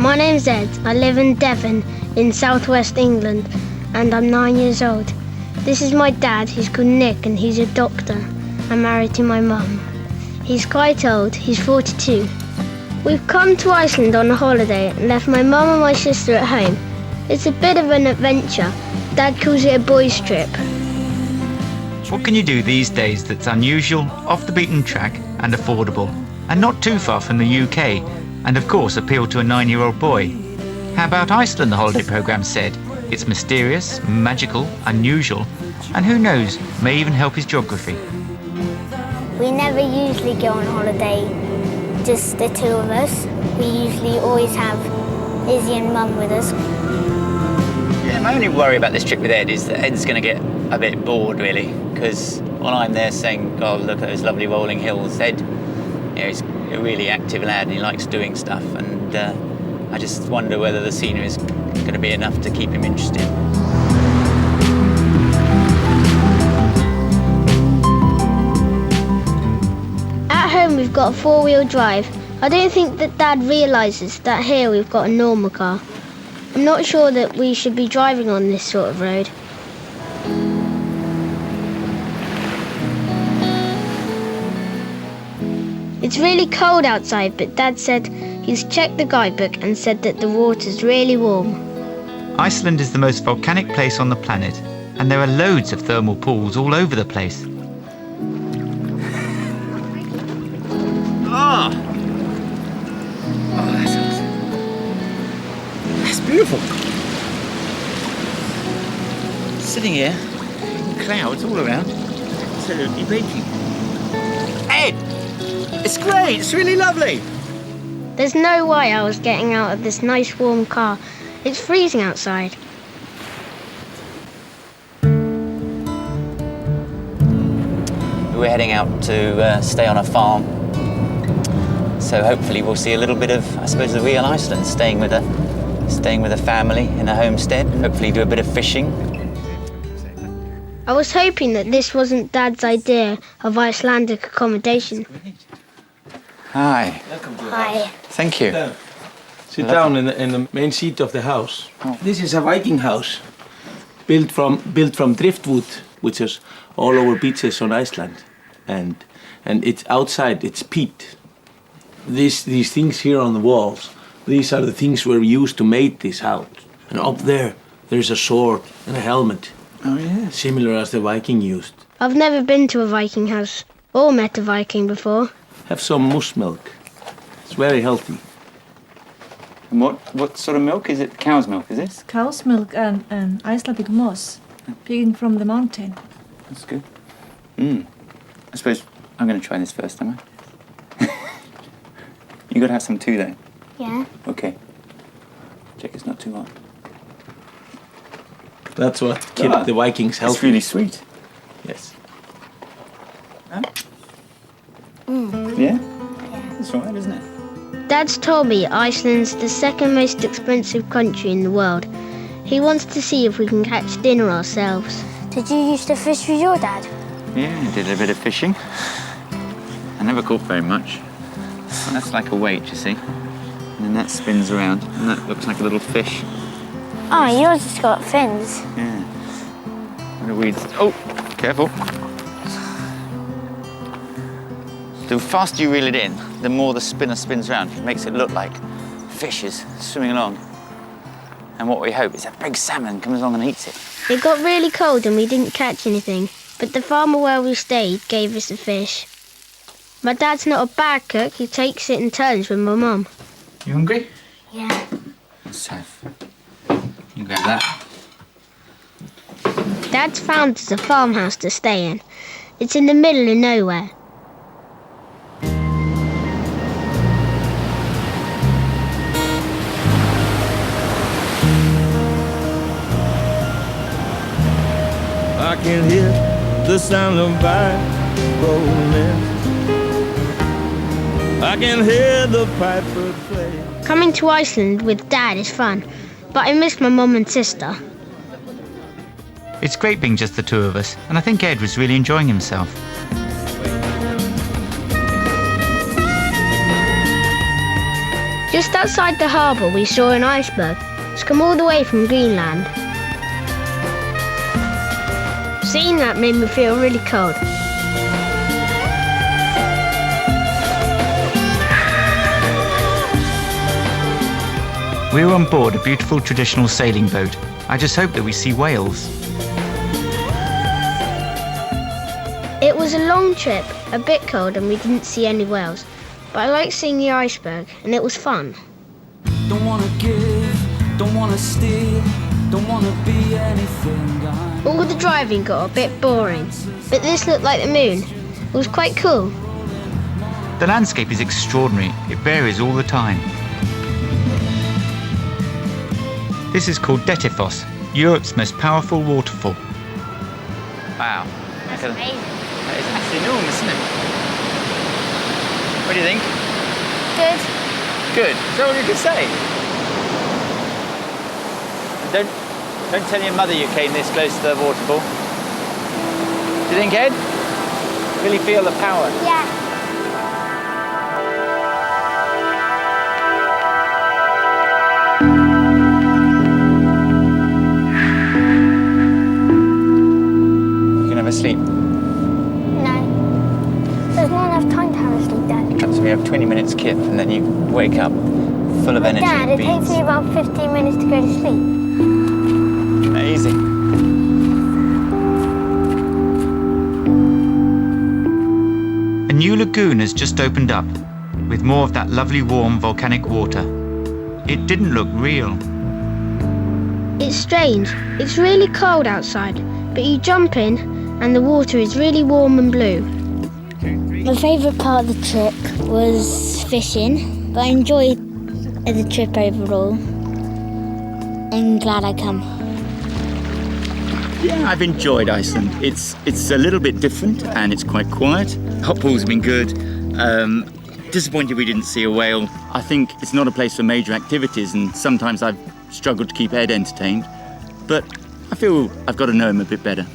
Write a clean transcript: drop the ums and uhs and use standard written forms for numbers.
My name's Ed. I live in Devon in southwest England and I'm 9 years old. This is my dad, he's called Nick and he's a doctor. I'm married to my mum. He's quite old, he's 42. We've come to Iceland on a holiday and left my mum and my sister at home. It's a bit of an adventure. Dad calls it a boys' trip. What can you do these days that's unusual, off the beaten track and affordable, and not too far from the UK, and of course appeal to a 9-year-old boy? How about Iceland, the holiday programme said? It's mysterious, magical, unusual, and who knows, may even help his geography. We never usually go on holiday, just the two of us. We usually always have Izzy and Mum with us. Yeah, my only worry about this trip with Ed is that Ed's going to get a bit bored, really, because while I'm there saying, God, look at those lovely rolling hills, Ed, he's a really active lad and he likes doing stuff, and I just wonder whether the scenery is going to be enough to keep him interested. At home we've got a four-wheel drive. I don't think that Dad realises that here we've got a normal car. I'm not sure that we should be driving on this sort of road. It's really cold outside, but Dad said he's checked the guidebook and said that the water's really warm. Iceland is the most volcanic place on the planet, and there are loads of thermal pools all over the place. That's beautiful. Sitting here, clouds all around, absolutely baking. Ed, it's great, it's really lovely. There's no way I was getting out of this nice warm car. It's freezing outside. We're heading out to stay on a farm. So hopefully we'll see a little bit of, I suppose, the real Iceland, staying with a family in a homestead, hopefully do a bit of fishing. I was hoping that this wasn't Dad's idea of Icelandic accommodation. Hi. Welcome to Hi. Thank you. Sit down in the main seat of the house. Oh. This is a Viking house, built from driftwood, which is all over beaches on Iceland, and it's outside. It's peat. These things here on the walls, these are the things were used to make this house. And up there's a sword and a helmet. Oh yeah. Similar as the Viking used. I've never been to a Viking house or met a Viking before. Have some moose milk. It's very healthy. And what sort of milk is it? Cow's milk, is this? Cow's milk and Icelandic moss, picking from the mountain. That's good. I suppose I'm going to try this first, am I? You got to have some too, then. Yeah. Okay. Check it's not too hot. That's what kept the Vikings healthy. It's really sweet. Yes. Huh? Yeah? That's all right, isn't it? Dad's told me Iceland's the second most expensive country in the world. He wants to see if we can catch dinner ourselves. Did you used to fish with your dad? Yeah, I did a bit of fishing. I never caught very much. Well, that's like a weight, you see. And then that spins around, and that looks like a little fish. Oh, yours has got fins. Yeah. What are weeds? Oh, careful. The faster you reel it in, the more the spinner spins around. It makes it look like fish is swimming along. And what we hope is a big salmon comes along and eats it. It got really cold and we didn't catch anything, but the farmer where we stayed gave us a fish. My dad's not a bad cook, he takes it in turns with my mum. You hungry? Yeah. Let's have. You grab that. Dad's found us a farmhouse to stay in. It's in the middle of nowhere. I can hear the sound of violins. I can hear the piper play. Coming to Iceland with Dad is fun, but I miss my mum and sister. It's great being just the two of us, and I think Ed was really enjoying himself. Just outside the harbour we saw an iceberg. It's come all the way from Greenland. Seeing that made me feel really cold. We were on board a beautiful traditional sailing boat. I just hope that we see whales. It was a long trip, a bit cold, and we didn't see any whales. But I liked seeing the iceberg, and it was fun. Don't wanna give, don't wanna steal, don't wanna be anything. All the driving got a bit boring, but this looked like the moon. It was quite cool. The landscape is extraordinary. It varies all the time. This is called Dettifoss, Europe's most powerful waterfall. Wow. That's amazing. That is absolutely enormous, isn't it? What do you think? Good. Good. Is that all you could say? Don't tell your mother you came this close to the waterfall. Do you think, Ed? Really feel the power? Yeah. You can have a sleep. No. There's not enough time to have a sleep, Dad. So we have 20 minutes kip and then you wake up full of energy. Dad, and it takes beans. me about 15 minutes to go to sleep. Amazing. A new lagoon has just opened up, with more of that lovely warm volcanic water. It didn't look real. It's strange. It's really cold outside, but you jump in and the water is really warm and blue. My favourite part of the trip was fishing, but I enjoyed the trip overall. I'm glad I come. Yeah, I've enjoyed Iceland. It's a little bit different and it's quite quiet. Hot pool's been good. Disappointed we didn't see a whale. I think it's not a place for major activities and sometimes I've struggled to keep Ed entertained. But I feel I've got to know him a bit better.